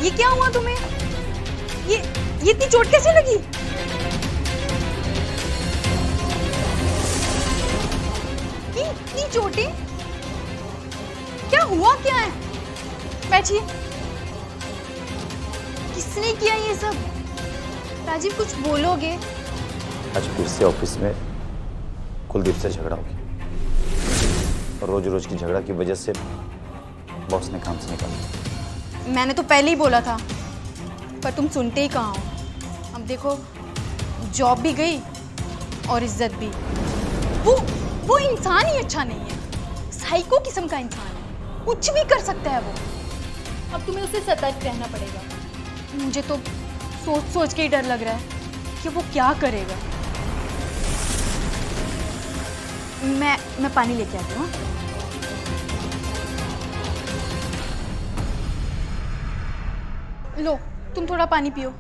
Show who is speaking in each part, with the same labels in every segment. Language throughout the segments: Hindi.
Speaker 1: ये क्या हुआ तुम्हें? ये इतनी चोट कैसे लगी? ये इतनी चोटें? क्या हुआ क्या है? बैठिए। किसने किया ये सब? राजीव कुछ बोलोगे?
Speaker 2: आज फिर से ऑफिस में कुलदीप से झगड़ा हो गया और रोज रोज की झगड़ा की वजह से बॉस ने काम से निकाला।
Speaker 1: मैंने तो पहले ही बोला था, पर तुम सुनते ही कहाँ हो। अब देखो, जॉब भी गई और इज्जत भी। वो इंसान ही अच्छा नहीं है, साइको किस्म का इंसान है, कुछ भी कर सकता है वो। अब तुम्हें उससे सतर्क रहना पड़ेगा। मुझे तो सोच सोच के ही डर लग रहा है कि वो क्या करेगा। मैं पानी लेके आती हूँ। लो, तुम थोड़ा पानी पियो।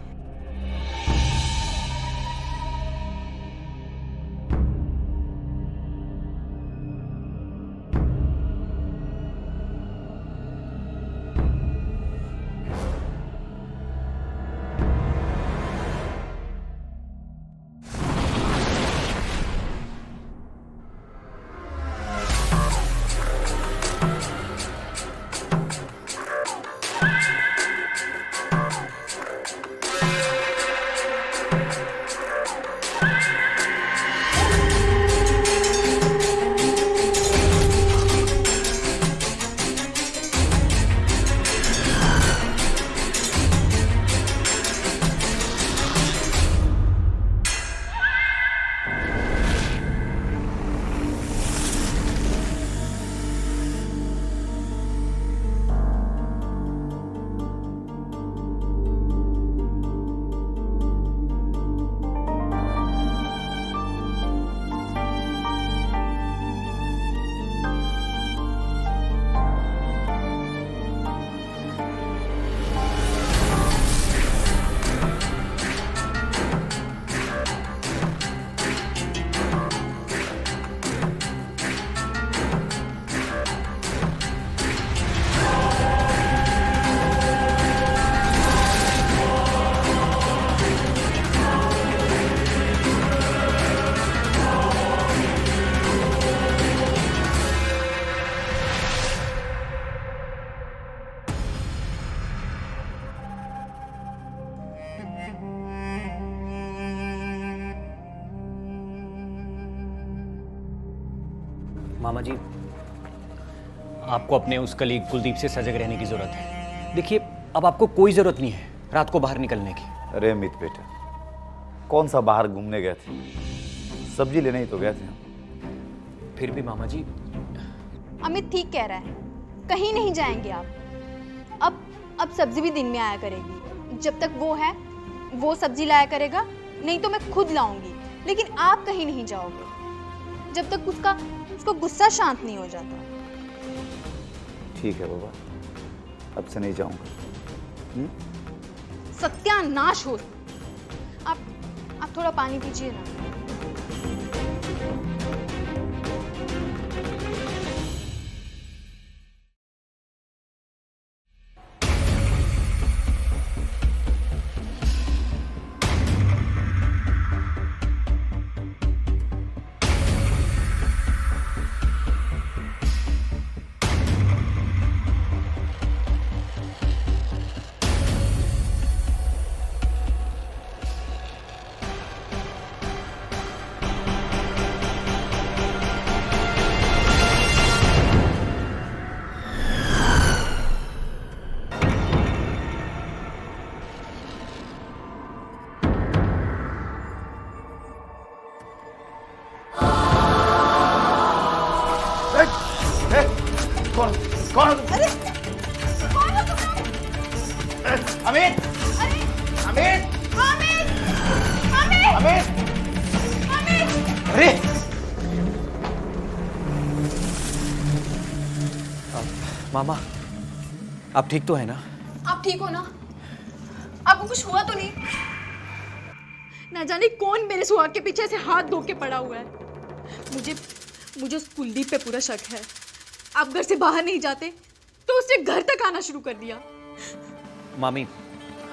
Speaker 3: मामा जी, आपको अपने उस कलीग कुलदीप से सजग रहने की जरूरत है। देखिए, अब आपको कोई जरूरत नहीं है रात को बाहर निकलने की।
Speaker 2: अरे अमित बेटा, कौन सा बाहर घूमने गए थे? सब्जी लेने ही तो गए थे।
Speaker 3: फिर भी मामा जी।
Speaker 1: अमित ठीक कह रहा है, कहीं नहीं जाएंगे आप। अब सब्जी भी दिन में आया करेगी। जब तक वो है वो सब्जी लाया करेगा, नहीं तो मैं खुद लाऊंगी। लेकिन आप कहीं नहीं जाओगे जब तक उसका गुस्सा शांत नहीं हो जाता।
Speaker 2: ठीक है बाबा, अब से नहीं जाऊंगा।
Speaker 1: सत्यानाश हो। आप थोड़ा पानी पीजिए ना।
Speaker 2: कौन कौन?
Speaker 1: अरे कौन हो तुम लोग?
Speaker 2: अमित!
Speaker 1: अरे
Speaker 2: अमित!
Speaker 1: अमित! अमित!
Speaker 2: अमित!
Speaker 1: अमित!
Speaker 2: अरे!
Speaker 3: मामा, आप ठीक तो है ना?
Speaker 1: आप ठीक हो ना? आपको कुछ हुआ तो नहीं? ना जाने कौन मेरे सुहाग के पीछे से हाथ धो के पड़ा हुआ है। मुझे उस कुलदीप पे पूरा शक है। आप घर से बाहर नहीं जाते तो उसने घर तक आना शुरू कर दिया।
Speaker 3: मामी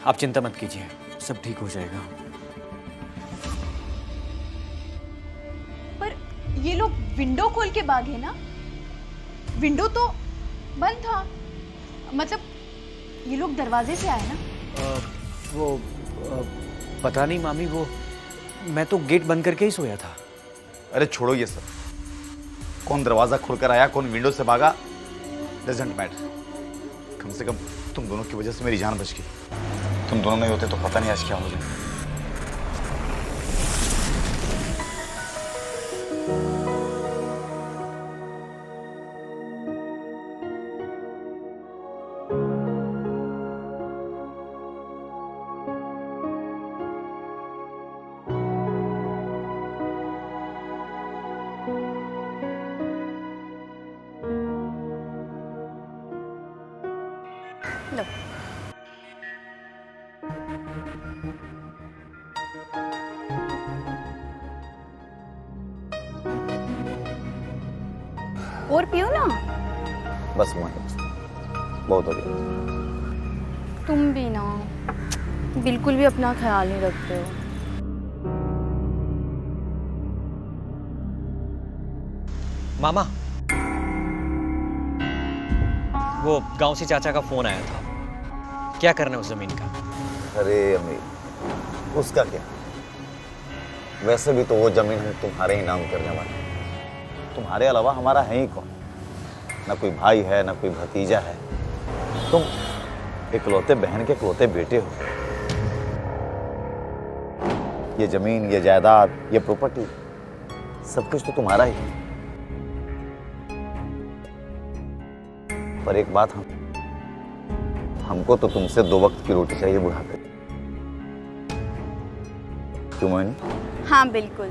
Speaker 3: आप चिंता मत कीजिए, सब ठीक हो जाएगा।
Speaker 1: पर ये लोग विंडो खोल के भागे ना, विंडो तो बंद था, मतलब ये लोग दरवाजे से आए ना।
Speaker 3: पता नहीं मामी, वो मैं तो गेट बंद करके ही सोया था।
Speaker 2: अरे छोड़ो ये सब, कौन दरवाजा खोलकर आया, कौन विंडो से भागा, डजंट मैटर। कम से कम तुम दोनों की वजह से मेरी जान बच गई। तुम दोनों नहीं होते तो पता नहीं आज क्या हो जाए।
Speaker 1: लो, और पियो ना।
Speaker 2: बस मोहिनी, बहुत हो गया।
Speaker 1: तुम भी ना बिल्कुल भी अपना ख्याल नहीं रखते हो।
Speaker 3: मामा, वो गांव से चाचा का फोन आया था, क्या करना है उस जमीन का?
Speaker 2: अरे अमीर, उसका क्या, वैसे भी तो वो जमीन हम तुम्हारे ही नाम करने वाले, तुम्हारे अलावा हमारा है ही कौन? ना कोई भाई है, ना कोई भतीजा है, तुम इकलौते बहन के इकलौते बेटे हो। ये जमीन, ये जायदाद, ये प्रॉपर्टी, सब कुछ तो तुम्हारा ही है। पर एक बात, हमको तो तुमसे 2 वक्त की रोटी चाहिए बुढ़ापे। क्यों मोहिनी?
Speaker 1: हाँ बिल्कुल,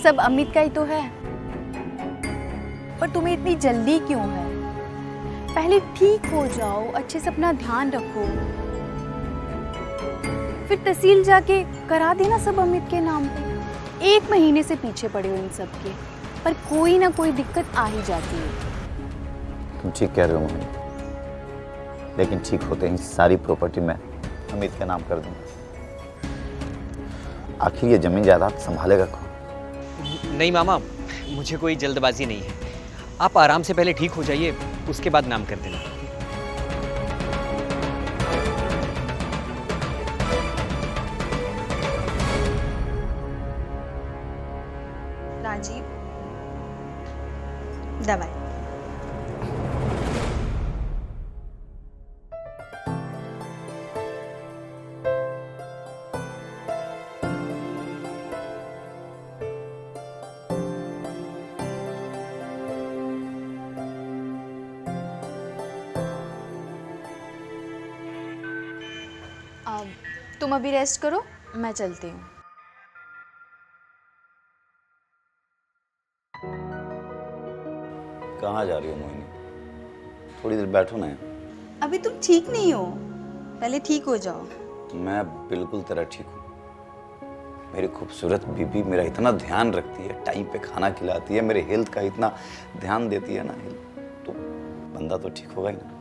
Speaker 1: सब अमित का ही तो है। पर तुम्हें इतनी जल्दी क्यों है? पहले ठीक हो जाओ, अच्छे से अपना ध्यान रखो, फिर तहसील जाके करा देना सब अमित के नाम पे। 1 महीने से पीछे पड़े हो इन सब के, पर कोई ना कोई दिक्कत आ ही जाती है।
Speaker 2: तुम ठीक कह रहे हो मोहिनी, लेकिन ठीक होते ही सारी प्रॉपर्टी मैं अमित के नाम कर दूंगा। आखिर ये जमीन जायदाद संभालेगा कौन?
Speaker 3: नहीं मामा, मुझे कोई जल्दबाजी नहीं है, आप आराम से पहले ठीक हो जाइए, उसके बाद नाम कर देना।
Speaker 1: राजीव, दवाई। अब तुम अभी रेस्ट करो, मैं चलती हूँ।
Speaker 2: कहाँ जा रही हो मोहिनी? थोड़ी देर बैठो ना।
Speaker 1: अभी तुम ठीक नहीं हो, पहले ठीक हो जाओ।
Speaker 2: मैं बिल्कुल तरह ठीक हूँ। मेरी खूबसूरत बीबी मेरा इतना ध्यान रखती है, टाइम पे खाना खिलाती है, मेरे हेल्थ का इतना ध्यान देती है ना, तो बंदा तो ठीक होगा ही ना।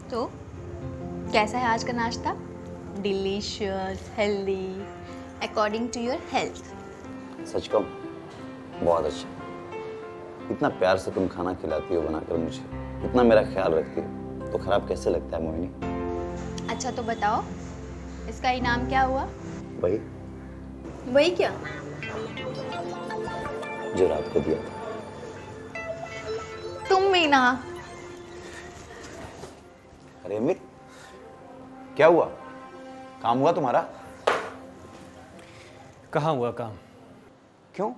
Speaker 1: तो कैसा है आज का नाश्ता? Delicious, healthy, according to your health.
Speaker 2: सच कहूं, बहुत अच्छा। इतना प्यार से तुम खाना खिलाती हो बनाकर मुझे, इतना मेरा ख्याल रखती हो, तो खराब कैसे लगता है मोहिनी?
Speaker 1: अच्छा तो बताओ, इसका इनाम क्या हुआ?
Speaker 2: वही
Speaker 1: वही क्या?
Speaker 2: जो रात को दिया था।
Speaker 1: तुम भी ना।
Speaker 2: अरे अमित, क्या हुआ? काम हुआ तुम्हारा?
Speaker 3: कहाँ हुआ काम?
Speaker 2: क्यों?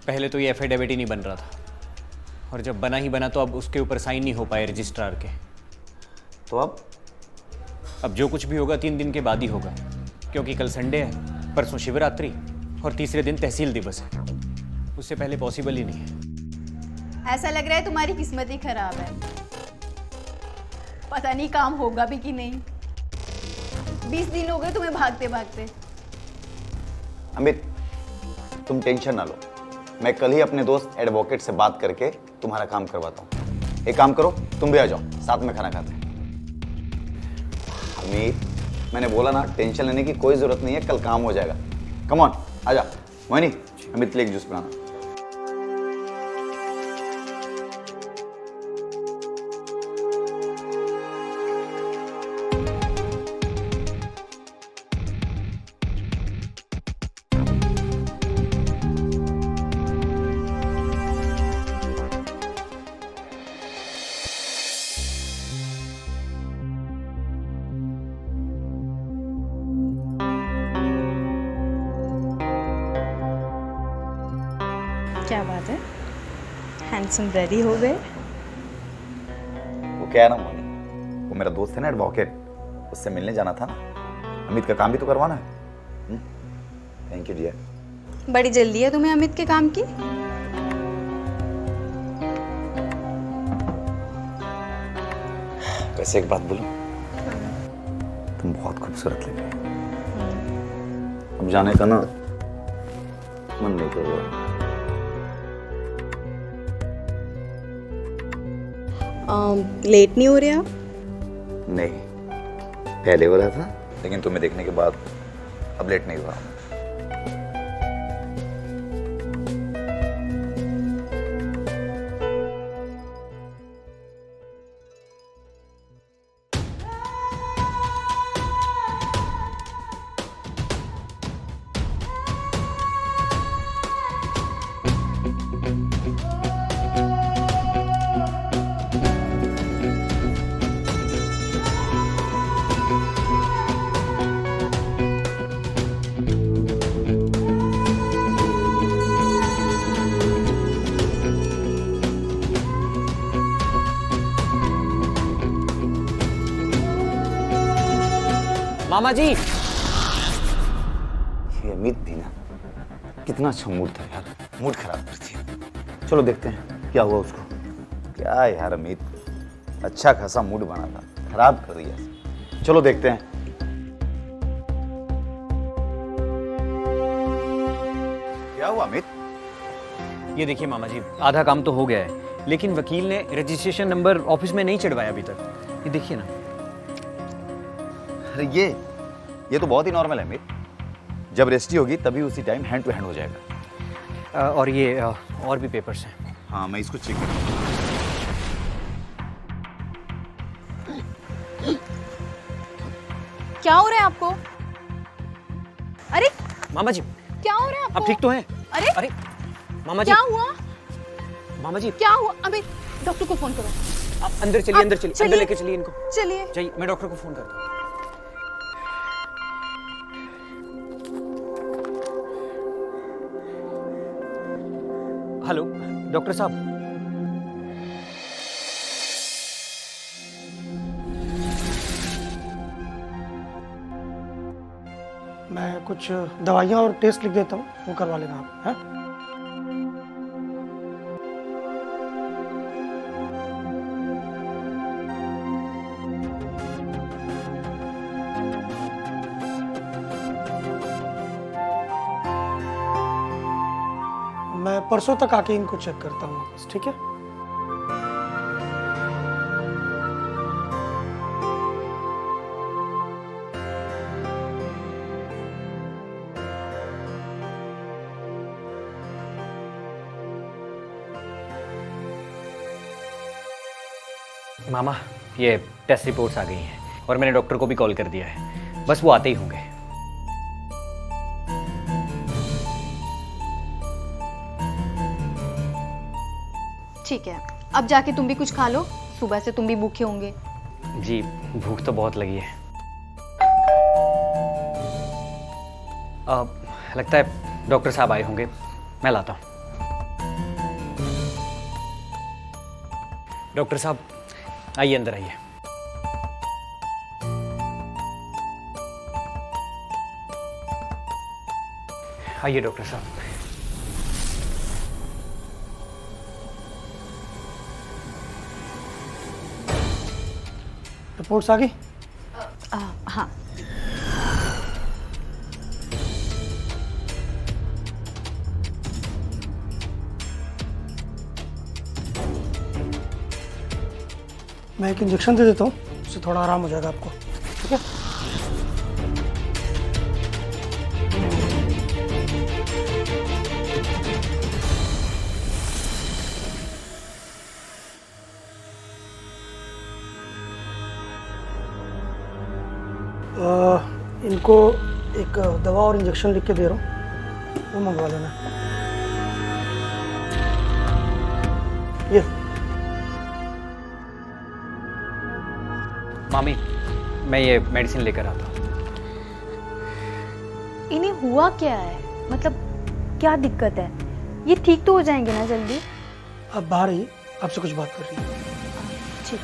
Speaker 3: पहले तो ये एफिडेविट ही नहीं बन रहा था, और जब बना ही बना तो अब उसके ऊपर साइन नहीं हो पाए रजिस्ट्रार के।
Speaker 2: तो
Speaker 3: अब जो कुछ भी होगा 3 दिन के बाद ही होगा, क्योंकि कल संडे है, परसों शिवरात्रि और तीसरे दिन तहसील दिवस है। उससे पहले पॉसिबल ही नहीं है।
Speaker 1: ऐसा लग रहा है तुम्हारी किस्मत ही खराब है। पता नहीं काम होगा भी कि नहीं। 20 दिन हो गए तुम्हें भागते भागते।
Speaker 2: अमित, तुम टेंशन ना लो, मैं कल ही अपने दोस्त एडवोकेट से बात करके तुम्हारा काम करवाता हूँ। एक काम करो, तुम भी आ जाओ, साथ में खाना खाते हैं। अमित, मैंने बोला ना, टेंशन लेने की कोई जरूरत नहीं है, कल काम हो जाएगा। कम ऑन, आजा। मोहिनी, अमित के लिए एक जूस बनाना।
Speaker 1: क्या बात है, हैंडसम रेडी हो गए?
Speaker 2: वो क्या है ना मोहिनी, वो मेरा दोस्त है ना एडवोकेट, उससे मिलने जाना था ना। अमित का काम भी तो करवाना है। Thank you dear.
Speaker 1: बड़ी जल्दी है तुम्हें अमित के काम की।
Speaker 2: वैसे एक बात बोलूं, तुम बहुत खूबसूरत लग रही हो। अब जाने का ना मन नहीं कर रहा।
Speaker 1: लेट नहीं हो रहे आप?
Speaker 2: नहीं, पहले हो रहा था, लेकिन तुम्हें देखने के बाद अब लेट नहीं हुआ।
Speaker 3: मामा जी,
Speaker 2: ये अमित भी ना, कितना अच्छा मूड था यार, मूड खराब कर दिया। चलो देखते हैं क्या हुआ उसको। क्या यार अमित, अच्छा खासा मूड बना था, खराब कर दिया। चलो देखते हैं। क्या हुआ अमित?
Speaker 3: ये देखिए मामा जी, आधा काम तो हो गया है, लेकिन वकील ने रजिस्ट्रेशन नंबर ऑफिस में नहीं चढ़वाया अभी तक। ये देखिए ना।
Speaker 2: अरे ये तो बहुत ही नॉर्मल है अमित, जब रजिस्ट्री होगी तभी उसी टाइम हैंड टू हैंड हो जाएगा।
Speaker 3: और ये और भी पेपर्स हैं।
Speaker 2: हाँ, मैं इसको चेक करूँ।
Speaker 1: क्या हो रहा है आपको? अरे
Speaker 3: मामा जी,
Speaker 1: क्या हो रहा है आपको?
Speaker 3: आप ठीक तो हैं?
Speaker 1: अरे
Speaker 3: अरे मामा जी,
Speaker 1: क्या हुआ?
Speaker 3: मामा जी,
Speaker 1: क्या हुआ? अबे डॉक्टर को फोन करो।
Speaker 3: आप अंदर चलिए, अंदर चलिए, अंदर लेके चलिए इनको।
Speaker 1: चलिए।
Speaker 3: जाइए, मैं डॉक्टर को फोन करता हूँ। हेलो डॉक्टर साहब।
Speaker 4: मैं कुछ दवाइयाँ और टेस्ट लिख देता हूँ, वो करवा लेना आप, हैं? मैं परसों तक आके इनको चेक करता हूँ वापस, ठीक है?
Speaker 3: मामा, ये टेस्ट रिपोर्ट्स आ गई हैं। और मैंने डॉक्टर को भी कॉल कर दिया है, बस वो आते ही होंगे।
Speaker 1: ठीक है, अब जाके तुम भी कुछ खा लो, सुबह से तुम भी भूखे होंगे।
Speaker 3: जी भूख तो बहुत लगी है। लगता है डॉक्टर साहब आए होंगे, मैं लाता हूँ। डॉक्टर साहब आइए, अंदर आइए। आइए डॉक्टर साहब।
Speaker 4: रिपोर्ट्स आ गई?
Speaker 1: हाँ।
Speaker 4: मैं एक इंजेक्शन दे देता हूँ, उससे थोड़ा आराम हो जाएगा आपको, ठीक है? इनको एक दवा और इंजेक्शन लिख के दे रहा हूँ, वो मंगवा लेना। ये
Speaker 3: मामी, मैं ये मेडिसिन लेकर आता हूँ।
Speaker 1: इन्हें हुआ क्या है, मतलब क्या दिक्कत है? ये ठीक तो हो जाएंगे ना जल्दी?
Speaker 4: आप बाहर आइए, आपसे कुछ बात कर रही है।
Speaker 1: ठीक।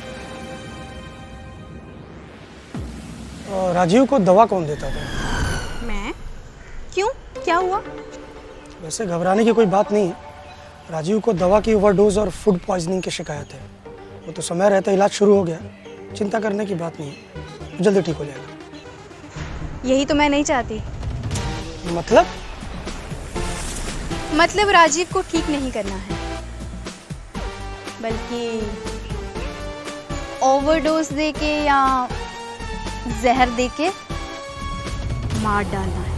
Speaker 4: राजीव को दवा कौन देता था?
Speaker 1: मैं? क्यों, क्या हुआ?
Speaker 4: वैसे घबराने की कोई बात नहीं है। राजीव को दवा की ओवरडोज और फूड पॉइजनिंग की शिकायत है। वो तो समय रहता इलाज शुरू हो गया, चिंता करने की बात नहीं है, जल्दी ठीक हो जाएगा।
Speaker 1: यही तो मैं नहीं चाहती। मतलब राजीव को ठीक नहीं करना है, बल्कि ओवरडोज देके या जहर देके मार डालना है।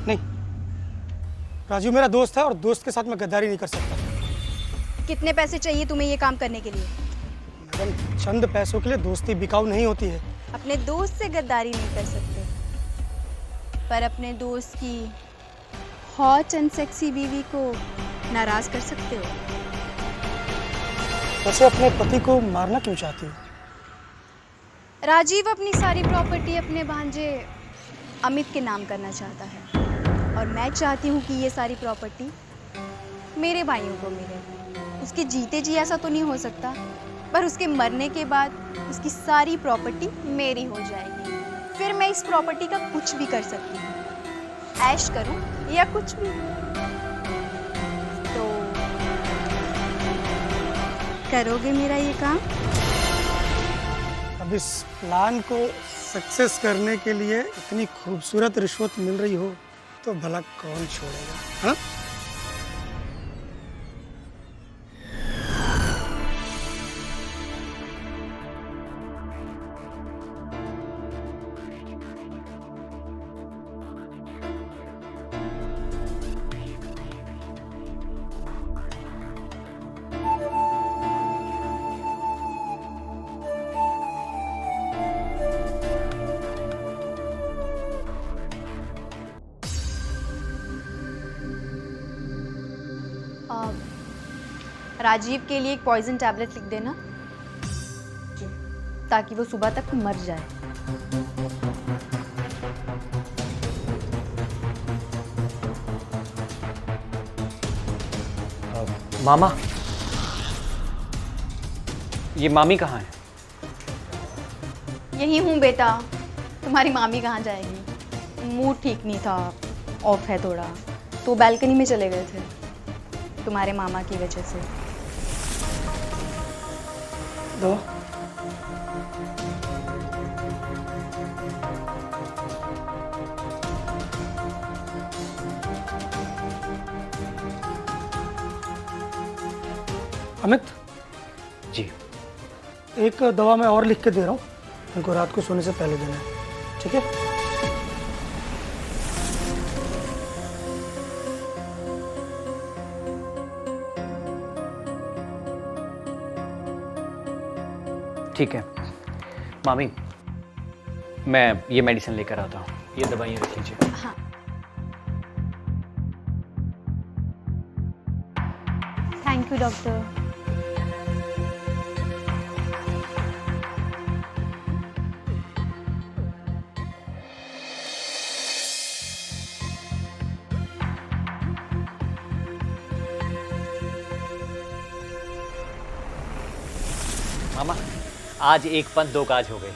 Speaker 4: नहीं, राजीव मेरा दोस्त है और दोस्त के साथ मैं गद्दारी नहीं कर सकता।
Speaker 1: कितने पैसे चाहिए तुम्हें ये काम करने के लिए?
Speaker 4: मैडम, चंद पैसों के लिए दोस्ती बिकाऊ नहीं होती है।
Speaker 1: अपने दोस्त से गद्दारी नहीं कर सकते, पर अपने दोस्त की हॉट एंड सेक्सी बीवी को नाराज कर सकते हो।
Speaker 4: वैसे अपने पति को मारना क्यों चाहती हो?
Speaker 1: राजीव अपनी सारी प्रॉपर्टी अपने भांजे अमित के नाम करना चाहता है, और मैं चाहती हूँ कि ये सारी प्रॉपर्टी मेरे भाइयों को मिले। उसके जीते जी ऐसा तो नहीं हो सकता, पर उसके मरने के बाद उसकी सारी प्रॉपर्टी मेरी हो जाएगी। फिर मैं इस प्रॉपर्टी का कुछ भी कर सकती हूँ, ऐश करूँ या कुछ भी। तो करोगे मेरा ये काम?
Speaker 4: अब इस प्लान को सक्सेस करने के लिए इतनी खूबसूरत रिश्वत मिल रही हो तो भला कौन छोड़ेगा? हाँ?
Speaker 1: राजीव के लिए एक पॉइजन टैबलेट लिख देना, ताकि वो सुबह तक मर जाए।
Speaker 3: मामा, ये मामी कहाँ है?
Speaker 1: यही हूँ बेटा, तुम्हारी मामी कहाँ जाएगी? मूड ठीक नहीं था, ऑफ है थोड़ा, तो बालकनी में चले गए थे तुम्हारे मामा की वजह से।
Speaker 4: दो अमित
Speaker 3: जी।
Speaker 4: एक दवा मैं और लिख के दे रहा हूँ, इनको रात को सोने से पहले देना है, ठीक है?
Speaker 3: ठीक है मामी, मैं ये मेडिसिन लेकर आता हूँ, ये दवाइयाँ रख लीजिए।
Speaker 1: हाँ। Thank you doctor.
Speaker 3: मामा, आज एक पंथ दो काज हो गए।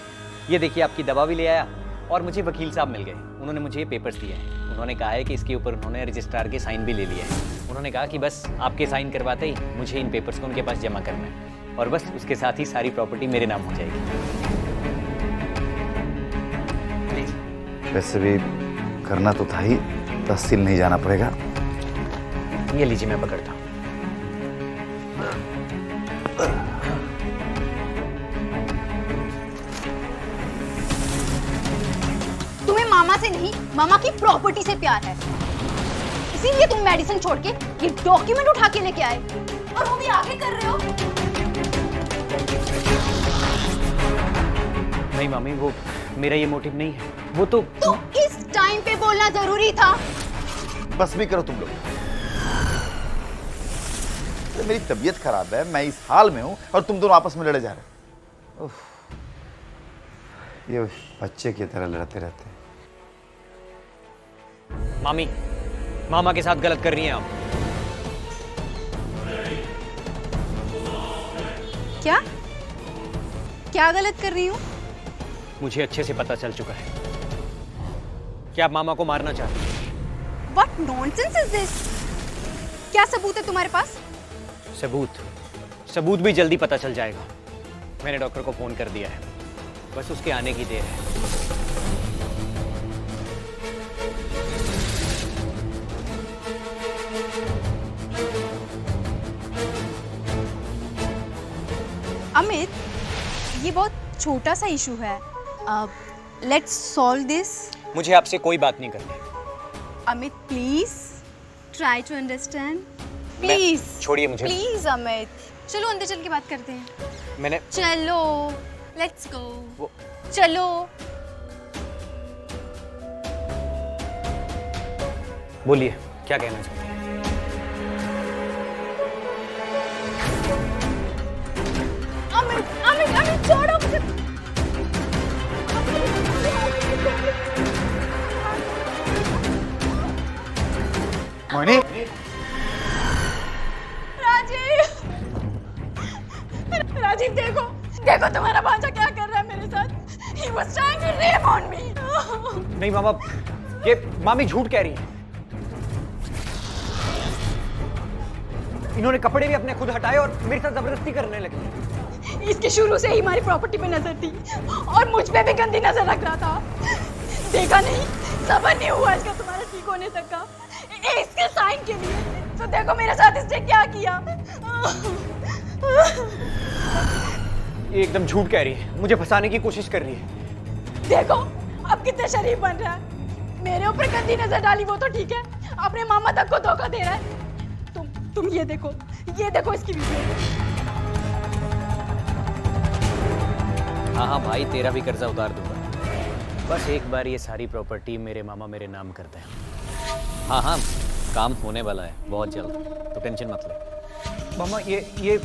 Speaker 3: ये देखिए आपकी दवा भी ले आया और मुझे वकील साहब मिल गए। उन्होंने मुझे ये पेपर्स दिए हैं। उन्होंने कहा है कि इसके ऊपर उन्होंने रजिस्ट्रार के साइन भी ले लिए हैं। उन्होंने कहा कि बस आपके साइन करवाते ही मुझे इन पेपर्स को उनके पास जमा करना है और बस उसके साथ ही सारी प्रॉपर्टी मेरे नाम हो जाएगी।
Speaker 2: वैसे भी करना तो था ही, तहसील नहीं जाना पड़ेगा।
Speaker 3: ये लीजिए, मैं पकड़ता हूँ।
Speaker 1: तुम्हें मामा से नहीं, मामा की प्रॉपर्टी से प्यार है, इसीलिए तुम मेडिसिन छोड़ के ये डॉक्यूमेंट उठा के लेके आए और वो भी आगे कर रहे हो।
Speaker 3: नहीं मामी, वो मेरा ये मोटिव नहीं है। वो तो
Speaker 1: इस टाइम पे बोलना जरूरी था।
Speaker 2: बस भी करो तुम लोग। मेरी तबीयत खराब है, मैं इस हाल में हूं और तुम दोनों आपस में लड़े जा रहे हो। ये बच्चे की तरह लड़ते रहते हैं।
Speaker 3: मामी, मामा के साथ गलत कर रही हैं आप।
Speaker 1: क्या क्या गलत कर रही हूँ?
Speaker 3: मुझे अच्छे से पता चल चुका है कि आप मामा को मारना चाहते हैं।
Speaker 1: What nonsense is this? क्या सबूत है तुम्हारे पास?
Speaker 3: सबूत भी जल्दी पता चल जाएगा। मैंने डॉक्टर को फोन कर दिया है, बस उसके आने की देर है।
Speaker 1: अमित, ये बहुत छोटा सा इशू है। Let's solve this.
Speaker 3: मुझे आपसे कोई बात नहीं करनी।
Speaker 1: Amit please try to understand please.
Speaker 3: छोड़िए मुझे।
Speaker 1: प्लीज अमित, चलो अंदर चल के बात करते हैं।
Speaker 3: मैंने
Speaker 1: चलो लेट्स गो। चलो।
Speaker 3: बोलिए, क्या कहना चाहते हैं?
Speaker 1: अमित अमित अमित छोड़ो मुझे।
Speaker 2: मोहिनी,
Speaker 1: राजीव देखो देखो तुम्हारा भांजा क्या कर रहा है मेरे साथ। He was trying to rape on me.
Speaker 3: नहीं मामा, ये मामी झूठ कह रही है। इन्होंने कपड़े भी अपने खुद हटाए और मेरे साथ जबरदस्ती करने लगे।
Speaker 1: इसकी शुरू से ही हमारी प्रॉपर्टी पे नजर थी और मुझ पे भी गंदी नजर रख रहा था। देखा नहीं, सबर नहीं हुआ इसका तुम्हारा ठीक होने तक का। इसके साइन के लिए तो देखो मेरे साथ इसने क्या किया।
Speaker 3: ये एकदम झूठ कह रही है, मुझे फंसाने की कोशिश कर रही है।
Speaker 1: देखो अब कितने शरीफ बन रहा है। मेरे ऊपर गंदी नजर डाली वो तो ठीक है, अपने मामा तक को धोखा दे रहा है। तुम ये देखो इसकी वीडियो।
Speaker 3: हाँ भाई, तेरा भी कर्जा उतार दूंगा। बस एक बार ये सारी प्रॉपर्टी मेरे मामा मेरे नाम करते हैं। हाँ, काम होने वाला है बहुत जल्द, तो टेंशन मत ले। मामा, ये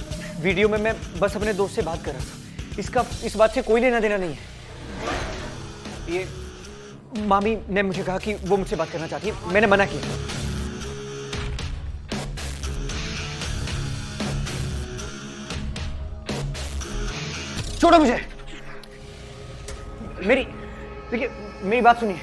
Speaker 3: वीडियो में मैं बस अपने दोस्त से बात कर रहा था। इस बात से कोई लेना देना नहीं है। ये मामी ने मुझे कहा कि वो मुझसे बात करना चाहती है, मैंने मना किया। छोड़ो मुझे। देखिए मेरी बात सुनिए।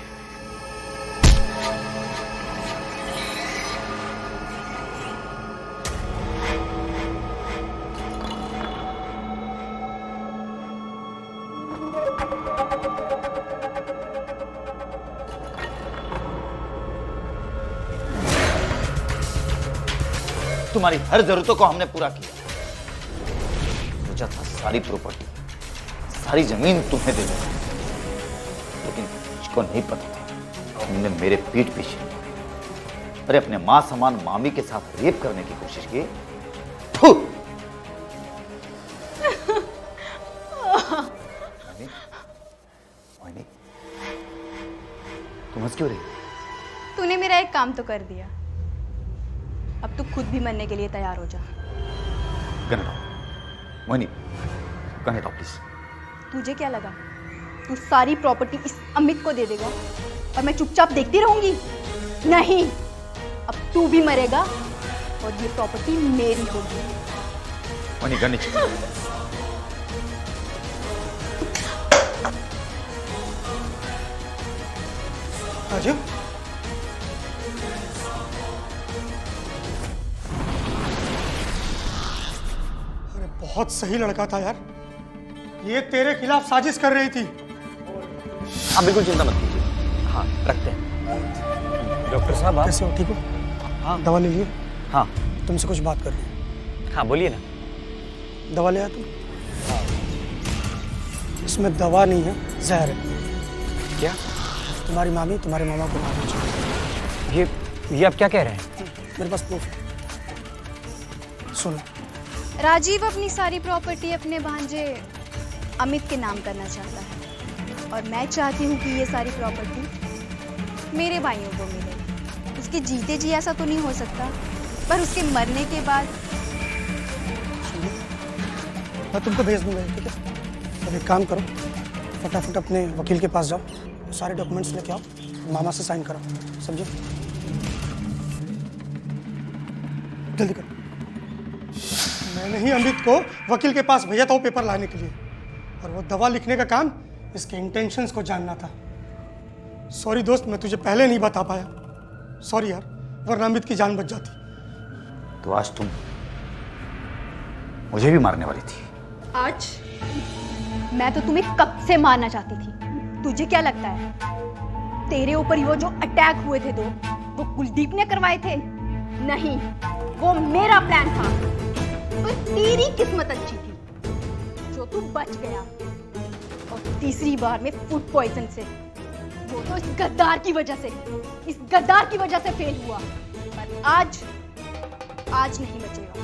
Speaker 2: तुम्हारी हर जरूरतों को हमने पूरा किया। सोचा था सारी प्रॉपर्टी, सारी जमीन तुम्हें दे दूंगा, लेकिन मुझको नहीं पता था तुमने मेरे पीठ पीछे अरे अपने मां समान मामी के साथ रेप करने की कोशिश की।
Speaker 1: काम तो कर दिया, अब तू खुद भी मरने के लिए तैयार हो जा।
Speaker 2: मोहिनी, प्लीज।
Speaker 1: तुझे क्या लगा तू सारी प्रॉपर्टी इस अमित को दे देगा और मैं चुपचाप देखती रहूंगी? नहीं, अब तू भी मरेगा और ये प्रॉपर्टी मेरी होगी।
Speaker 2: मोहिनी, करनी चाहिए।
Speaker 4: राजीव, अरे बहुत सही लड़का था यार, ये तेरे खिलाफ साजिश कर रही थी।
Speaker 3: आप बिल्कुल चिंता मत कीजिए। हाँ, रखते हैं। डॉक्टर साहब, आप
Speaker 4: कैसे हो, ठीक हो?
Speaker 3: हाँ।
Speaker 4: दवा ले लिए?
Speaker 3: हाँ
Speaker 4: तुमसे कुछ बात करनी है।
Speaker 3: हाँ, बोलिए ना।
Speaker 4: दवा ले आया तुम? इसमें दवा नहीं है, जहर है।
Speaker 3: क्या?
Speaker 4: तुम्हारी मामी तुम्हारे मामा को मारना चाहिए।
Speaker 3: ये आप क्या कह रहे हैं?
Speaker 4: मेरे पास प्रूफ है, सुनो।
Speaker 1: राजीव अपनी सारी प्रॉपर्टी अपने भांजे अमित के नाम करना चाहता है और मैं चाहती हूँ कि ये सारी प्रॉपर्टी मेरे भाइयों को मिले। उसके जीते जी ऐसा तो नहीं हो सकता, पर उसके मरने के बाद।
Speaker 4: मैं तुमको भेज दूंगा, ठीक है? अब एक काम करो, फटाफट अपने वकील के पास जाओ, सारे डॉक्यूमेंट्स लेके आओ, मामा से साइन कराओ, समझे? जल्दी करो। मैंने ही अमित को वकील के पास भेजा था वो पेपर लाने के लिए, और वो दवा लिखने का काम इसके इंटेंशंस को जानना था। सॉरी दोस्त, मैं तुझे पहले नहीं बता पाया। सॉरी यार, वरना अमित की जान बच जाती।
Speaker 2: तो आज तुम मुझे भी मारने वाली थी।
Speaker 1: आज मैं तो तुम्हें कब से मारना चाहती थी। तुझे क्या लगता है तेरे ऊपर वो जो अटैक हुए थे दो, वो कुलदीप ने करवाए थे? नहीं, वो मेरा प्लान था। तो तेरी किस्मत अच्छी थी जो तू बच गया, और तीसरी बार में फूड पॉइजन से। वो तो इस गद्दार की वजह से फेल हुआ, पर आज नहीं बचेगा।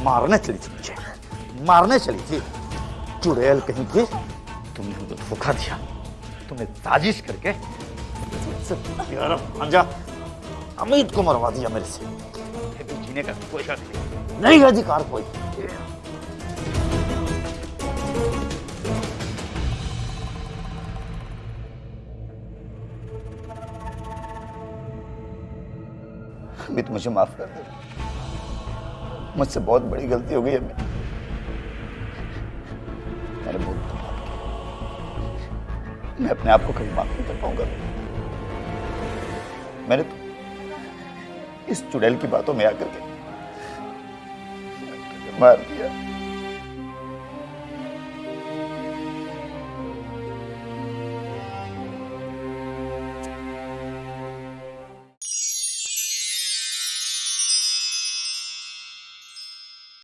Speaker 2: मारने चली थी मुझे, मारने चली थी। चुड़ैल कहीं की, तुमने हमको धोखा दिया। तुमने साजिश करके सबसे प्यारा भांजा अमित को मरवा दिया मेरे से। मुझे भी जीने का कोई हक नहीं अधिकार कोई। अमित, मुझे माफ कर दे, मुझसे बहुत बड़ी गलती हो गई है। मैंने बहुत धोखा किया। मैं अपने आप को कभी माफ नहीं कर पाऊंगा। मैंने तो इस चुड़ैल की बातों में आकर के मार दिया।